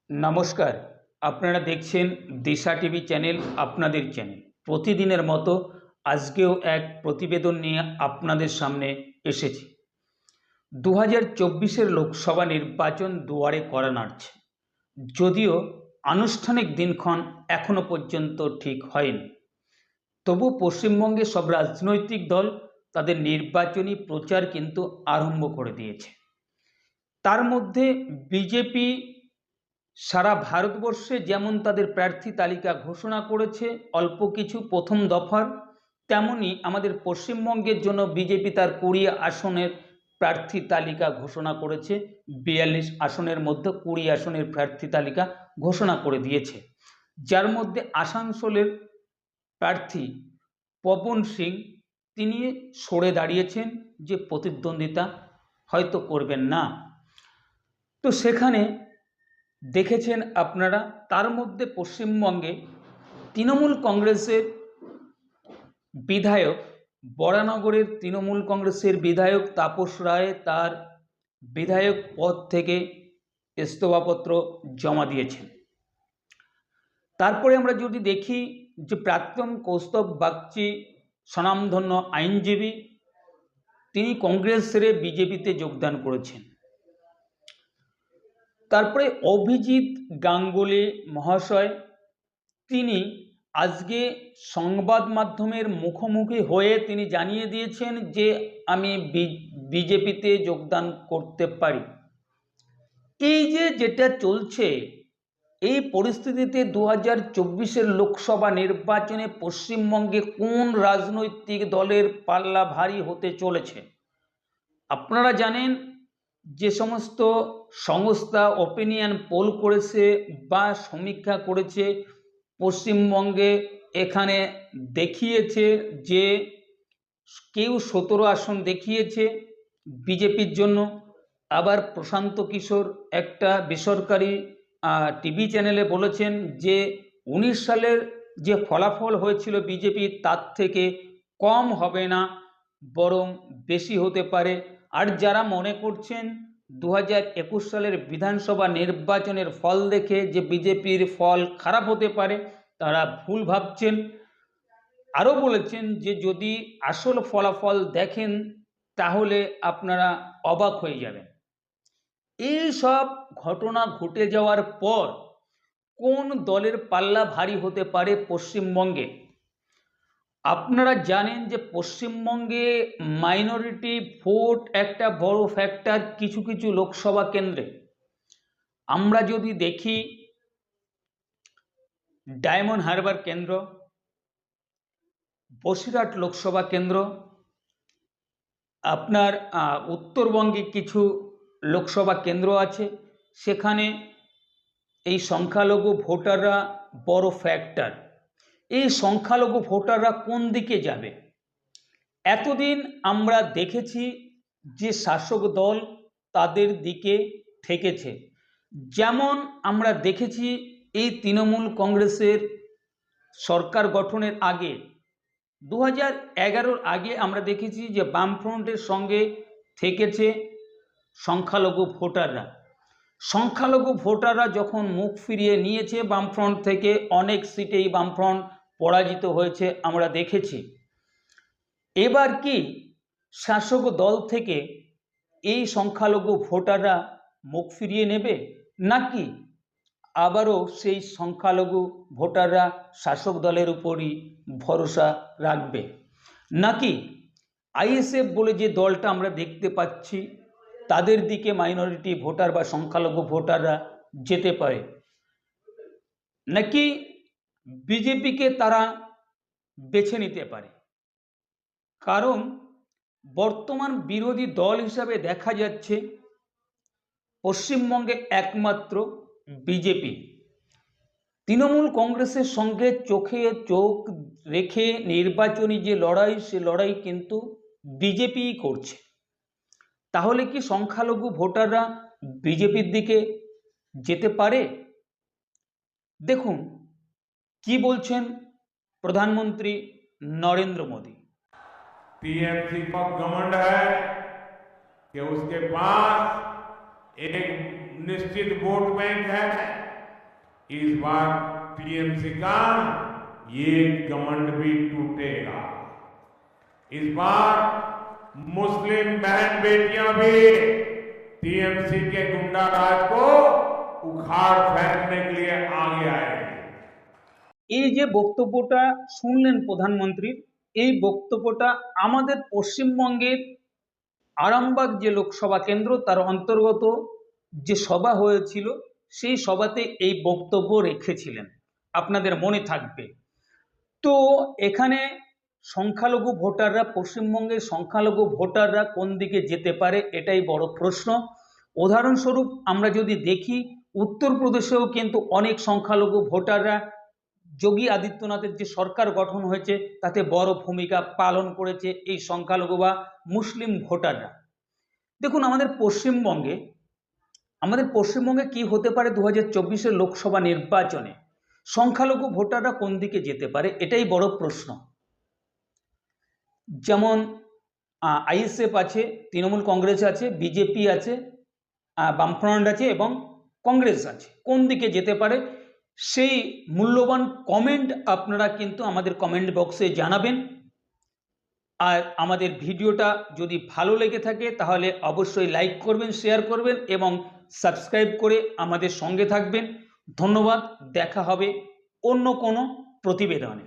নমস্কার। আপনারা দেখছেন দিশা টিভি চ্যানেল, আপনাদের চ্যানেল। প্রতিদিনের মতো আজকেও এক প্রতিবেদন নিয়ে আপনাদের সামনে এসেছি। 2024-এর লোকসভা নির্বাচন দুয়ারে কড়া নাড়ছে। যদিও আনুষ্ঠানিক দিনক্ষণ এখনো পর্যন্ত ঠিক হয়নি, তবু পশ্চিমবঙ্গে সব রাজনৈতিক দল তাদের নির্বাচনী প্রচার কিন্তু আরম্ভ করে দিয়েছে। তার মধ্যে বিজেপি সারা ভারতবর্ষে যেমন তাদের প্রার্থী তালিকা ঘোষণা করেছে অল্প কিছু প্রথম দফার, তেমনি আমাদের পশ্চিমবঙ্গের জন্য বিজেপি তার 20 আসনের প্রার্থী তালিকা ঘোষণা করেছে। 42 আসনের মধ্যে 20 আসনের প্রার্থী তালিকা ঘোষণা করে দিয়েছে, যার মধ্যে আসানসোলের প্রার্থী পবন সিং তিনি সরে দাঁড়িয়েছেন যে প্রতিদ্বন্দ্বিতা হয়তো করবেন না। তো সেখানে দেখেছেন আপনারা, তার মধ্যে পশ্চিমবঙ্গে তৃণমূল কংগ্রেসের বিধায়ক, বরানগরের তৃণমূল কংগ্রেসের বিধায়ক তাপস রায় তার বিধায়ক পদ থেকে ইস্তফাপত্র জমা দিয়েছেন। তারপরে আমরা যদি দেখি যে প্রাক্তন কৌস্তভ বাগচি, স্বনামধন্য আইনজীবী, তিনি কংগ্রেস ছেড়ে বিজেপিতে যোগদান করেছেন। তারপরে অভিজিৎ গাঙ্গুলি মহাশয়, তিনি আজকে সংবাদ মাধ্যমের মুখোমুখি হয়ে তিনি জানিয়ে দিয়েছেন যে আমি বিজেপিতে যোগদান করতে পারি। এই যে যেটা চলছে, এই পরিস্থিতিতে 2024-এর লোকসভা নির্বাচনে পশ্চিমবঙ্গে কোন রাজনৈতিক দলের পাল্লা ভারী হতে চলেছে? আপনারা জানেন যে সমস্ত সংস্থা ওপিনিয়ন পোল করেছে বা সমীক্ষা করেছে, পশ্চিমবঙ্গে এখানে দেখিয়েছে যে কেউ 17 আসন দেখিয়েছে বিজেপির জন্য। আবার প্রশান্ত কিশোর একটা বেসরকারি টিভি চ্যানেলে বলেছেন যে 19 সালের যে ফলাফল হয়েছিল বিজেপির তার থেকে কম হবে না, বরং বেশি হতে পারে। আর যারা মনে করছেন 2021 সালের বিধানসভা নির্বাচনের ফল দেখে যে বিজেপির ফল খারাপ হতে পারে, তারা ভুল ভাবছেন। আরও বলেছেন যে যদি আসল ফলাফল দেখেন তাহলে আপনারা অবাক হয়ে যাবেন। এই সব ঘটনা ঘটে যাওয়ার পর কোন দলের পাল্লা ভারী হতে পারে পশ্চিমবঙ্গে? আপনারা জানেন যে পশ্চিমবঙ্গে মাইনরিটি ভোট একটা বড় ফ্যাক্টর কিছু কিছু লোকসভা কেন্দ্রে। আমরা যদি দেখি ডায়মন্ড হারবার কেন্দ্র, বসিরহাট লোকসভা কেন্দ্র, আপনার উত্তরবঙ্গে কিছু লোকসভা কেন্দ্র আছে, সেখানে এই সংখ্যালঘু ভোটাররা বড় ফ্যাক্টর। এই সংখ্যালঘু ভোটাররা কোন দিকে যাবে? এতদিন আমরা দেখেছি যে শাসক দল তাদের দিকে ঠেকেছে। যেমন আমরা দেখেছি এই তৃণমূল কংগ্রেসের সরকার গঠনের আগে 2011-র আগে আমরা দেখেছি যে বামফ্রন্টের সঙ্গে থেকেছে সংখ্যালঘু ভোটাররা। সংখ্যালঘু ভোটাররা যখন মুখ ফিরিয়ে নিয়েছে বামফ্রন্ট থেকে, অনেক সিটেই বামফ্রন্ট পরাজিত হয়েছে আমরা দেখেছি। এবার কি শাসক দল থেকে এই সংখ্যালঘু ভোটাররা মুখ ফিরিয়ে নেবে, নাকি আবারও সেই সংখ্যালঘু ভোটাররা শাসক দলের উপরই ভরসা রাখবে? নাকি আইএসএফ বলে যে দলটা আমরা দেখতে পাচ্ছি তাদের দিকে মাইনরিটি ভোটার বা সংখ্যালঘু ভোটাররা যেতে পারে? নাকি বিজেপিকে তারা বেছে নিতে পারে? কারণ বর্তমান বিরোধী দল হিসাবে দেখা যাচ্ছে পশ্চিমবঙ্গে একমাত্র বিজেপি। তৃণমূল কংগ্রেসের সঙ্গে চোখে চোখ রেখে নির্বাচনী যে লড়াই, সে লড়াই কিন্তু বিজেপিই করছে। তাহলে কি সংখ্যালঘু ভোটাররা বিজেপির দিকে যেতে পারে? দেখুন কি বলছেন প্রধানমন্ত্রী नरेंद्र मोदी। टीएमसी को घमंड है कि उसके पास एक निश्चित वोट बैंक है इस बार टीएमसी का ये घमंड भी टूटेगा। इस बार मुस्लिम बहन बेटियां भी टीएमसी के गुंडा राज को उखाड़ फेंकने के लिए आगे आएंगे। এই যে বক্তব্যটা শুনলেন প্রধানমন্ত্রীর, এই বক্তব্যটা আমাদের পশ্চিমবঙ্গের আরামবাগ যে লোকসভা কেন্দ্র তার অন্তর্গত যে সভা হয়েছিল সেই সভাতে এই বক্তব্য রেখেছিলেন, আপনাদের মনে থাকবে। তো এখানে সংখ্যালঘু ভোটাররা, পশ্চিমবঙ্গের সংখ্যালঘু ভোটাররা কোন দিকে যেতে পারে এটাই বড় প্রশ্ন। উদাহরণস্বরূপ আমরা যদি দেখি, উত্তরপ্রদেশেও কিন্তু অনেক সংখ্যালঘু ভোটাররা যোগী আদিত্যনাথের যে সরকার গঠন হয়েছে তাতে বড় ভূমিকা পালন করেছে এই সংখ্যালঘু বা মুসলিম ভোটাররা। দেখুন আমাদের পশ্চিমবঙ্গে কি হতে পারে 2024-এর লোকসভা নির্বাচনে, সংখ্যালঘু ভোটাররা কোন দিকে যেতে পারে এটাই বড় প্রশ্ন। যেমন আইএসএফ আছে, তৃণমূল কংগ্রেস আছে, বিজেপি আছে, বামফ্রন্ট আছে এবং কংগ্রেস আছে, কোন দিকে যেতে পারে সেই মূল্যবান কমেন্ট আপনারা কিন্তু আমাদের কমেন্ট বক্সে জানাবেন। আর আমাদের ভিডিওটা যদি ভালো লেগে থাকে তাহলে অবশ্যই লাইক করবেন, শেয়ার করবেন এবং সাবস্ক্রাইব করে আমাদের সঙ্গে থাকবেন। ধন্যবাদ, দেখা হবে অন্য কোনো প্রতিবেদনে।